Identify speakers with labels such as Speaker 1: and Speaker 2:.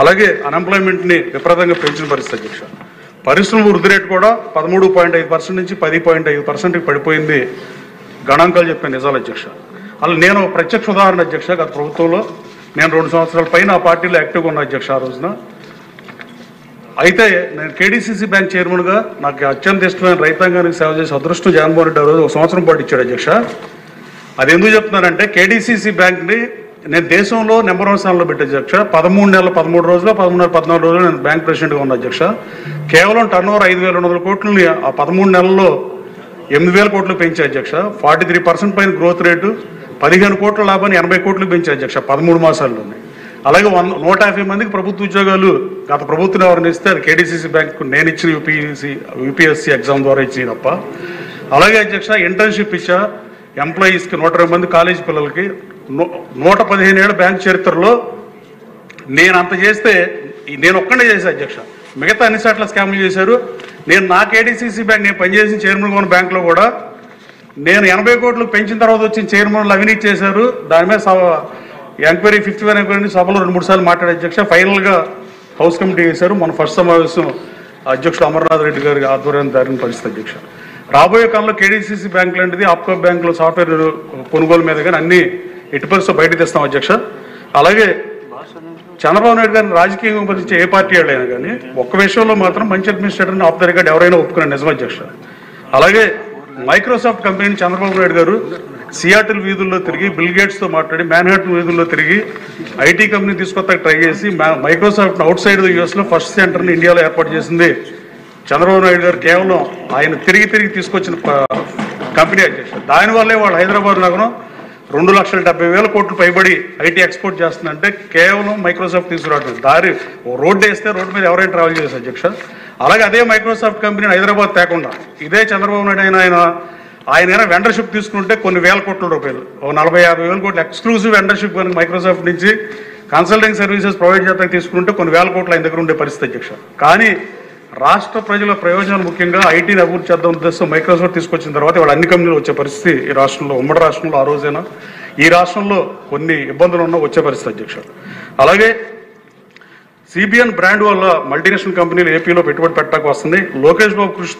Speaker 1: అలాగే అన్ఎంప్లాయ్మెంట్ని విపరీతంగా పెంచిన పరిస్థితి అధ్యక్ష. పరిశ్రమ వృద్ధి రేటు కూడా 13.5% నుంచి 10.5%కి పడిపోయింది. గణాంకాలు చెప్పే నిజాలు అధ్యక్ష. అలా నేను ప్రత్యక్ష ఉదాహరణ అధ్యక్ష. గత ప్రభుత్వంలో నేను 2 సంవత్సరాల పైన ఆ పార్టీలో యాక్టివ్గా ఉన్నా అధ్యక్ష. ఆ రోజున అయితే నేను కేడీసీసీ బ్యాంక్ చైర్మన్గా నాకు అత్యంత ఇష్టమైన రైతాంగానికి సేవ చేసే అదృష్టం జగన్మోహన్ రెడ్డి ఆ రోజు 1 సంవత్సరం పాటు ఇచ్చాడు అధ్యక్ష. అది ఎందుకు చెప్తున్నానంటే కేడీసీసీ బ్యాంక్ని నేను దేశంలో నెంబర్ 1 స్థానంలో పెట్టే అధ్యక్ష. 13 నెలల 13 రోజులు 13 నెలల 14 రోజులు నేను బ్యాంక్ ప్రెసిడెంట్గా ఉన్నా అధ్యక్ష. కేవలం టర్నోవర్ 5,200 కోట్లని ఆ 13 నెలల్లో 8,000 కోట్లు పెంచే అధ్యక్ష. 43% పైన గ్రోత్ రేటు, 15 కోట్ల లాభాన్ని 80 కోట్లు పెంచే అధ్యక్ష 13 మాసాల్లోనే. అలాగే 150 మందికి ప్రభుత్వ ఉద్యోగాలు గత ప్రభుత్వం ఎవరిని ఇస్తే అది కేడీసీసీ బ్యాంకు నేను ఇచ్చిన యూపీఎస్సీ ఎగ్జామ్ ద్వారా ఇచ్చింది తప్ప. అలాగే అధ్యక్ష ఇంటర్న్షిప్ ఇచ్చా ఎంప్లాయీస్కి 120 మంది కాలేజీ పిల్లలకి. 115 ఏళ్ళ బ్యాంక్ చరిత్రలో నేను అంత చేస్తే నేను ఒక్కడే చేశాను అధ్యక్ష. మిగతా అన్ని సార్లు స్కామ్లు చేశారు. నేను నా కేడీసీసీ బ్యాంక్ నేను పనిచేసిన చైర్మన్గా ఉన్న బ్యాంకులో కూడా నేను 80 కోట్లు పెంచిన తర్వాత వచ్చిన చైర్మన్లు అవినీతి చేశారు. దాని మీద ఎంక్వైరీ 51 ఎంక్వైరీ సభలో 2-3 సార్లు మాట్లాడే అధ్యక్ష. ఫైనల్గా హౌస్ కమిటీ చేశారు. మన ఫస్ట్ సమావేశం అధ్యక్షుడు అమర్నాథ్ రెడ్డి గారి ఆధ్వర్యాన్ని దారిన పరిస్థితి అధ్యక్ష. రాబోయే కాలంలో కేడీసీసీ బ్యాంక్ లాంటిది ఆప్కో బ్యాంకులో సాఫ్ట్వేర్ కొనుగోలు మీద కానీ అన్ని ఎట్టి పరిస్థితుల్లో బయటకు తెస్తాం అధ్యక్ష. అలాగే చంద్రబాబు నాయుడు గారిని రాజకీయంగా విమర్శించే ఏ పార్టీ వాళ్ళైనా కానీ ఒక్క విషయంలో మాత్రం మంచి అడ్మినిస్ట్రేటర్ని ఆఫ్ ద రికార్డ్ ఎవరైనా ఒప్పుకునే నిజం అధ్యక్ష. అలాగే మైక్రోసాఫ్ట్ కంపెనీని చంద్రబాబు నాయుడు గారు సియాటిల్ వీధుల్లో తిరిగి బిల్ గేట్స్తో మాట్లాడి మ్యాన్హాటన్ వీధుల్లో తిరిగి ఐటీ కంపెనీ తీసుకొస్తాకి ట్రై చేసి మైక్రోసాఫ్ట్ అవుట్ సైడ్ యూఎస్లో ఫస్ట్ సెంటర్ని ఇండియాలో ఏర్పాటు చేసింది చంద్రబాబు నాయుడు గారు. కేవలం ఆయన తిరిగి తీసుకొచ్చిన కంపెనీ అధ్యక్ష. దానివల్లే వాళ్ళు హైదరాబాద్ నగరం 2,70,000 కోట్లు పైబడి ఐటీ ఎక్స్పోర్ట్ చేస్తుందంటే కేవలం మైక్రోసాఫ్ట్ తీసుకురావడం. రోడ్డు వేస్తే రోడ్డు మీద ఎవరైనా ట్రావెల్ చేస్తారు అధ్యక్ష. అలాగే అదే మైక్రోసాఫ్ట్ కంపెనీని హైదరాబాద్ తేకుండా ఇదే చంద్రబాబు నాయుడు ఆయన వెండర్షిప్ తీసుకుంటే కొన్ని వేల కోట్ల రూపాయలు 40-50 కోట్లు ఎక్స్క్లూజివ్ వెండర్షిప్ కనుక మైక్రోసాఫ్ట్ నుంచి కన్సల్టింగ్ సర్వీసెస్ ప్రొవైడ్ చేస్తానికి తీసుకుంటే కొన్ని వేల కోట్లు ఆయన దగ్గర ఉండే పరిస్థితి అధ్యక్ష. కానీ రాష్ట్ర ప్రజల ప్రయోజనాలు ముఖ్యంగా ఐటీని అభివృద్ధి చేద్దాం ఉద్దేశం మైక్రోసాఫ్ట్ తీసుకొచ్చిన తర్వాత వాళ్ళు అన్ని కంపెనీలు వచ్చే పరిస్థితి ఈ రాష్ట్రంలో, ఉమ్మడి రాష్ట్రంలో ఆ రోజైనా ఈ రాష్ట్రంలో కొన్ని ఇబ్బందులు ఉన్నా వచ్చే పరిస్థితి అధ్యక్ష. అలాగే సిబిఎన్ బ్రాండ్ వల్ల మల్టీనేషనల్ కంపెనీలు ఏపీలో పెట్టుబడి పెట్టడానికి వస్తుంది. లోకేష్ బాబు కృషి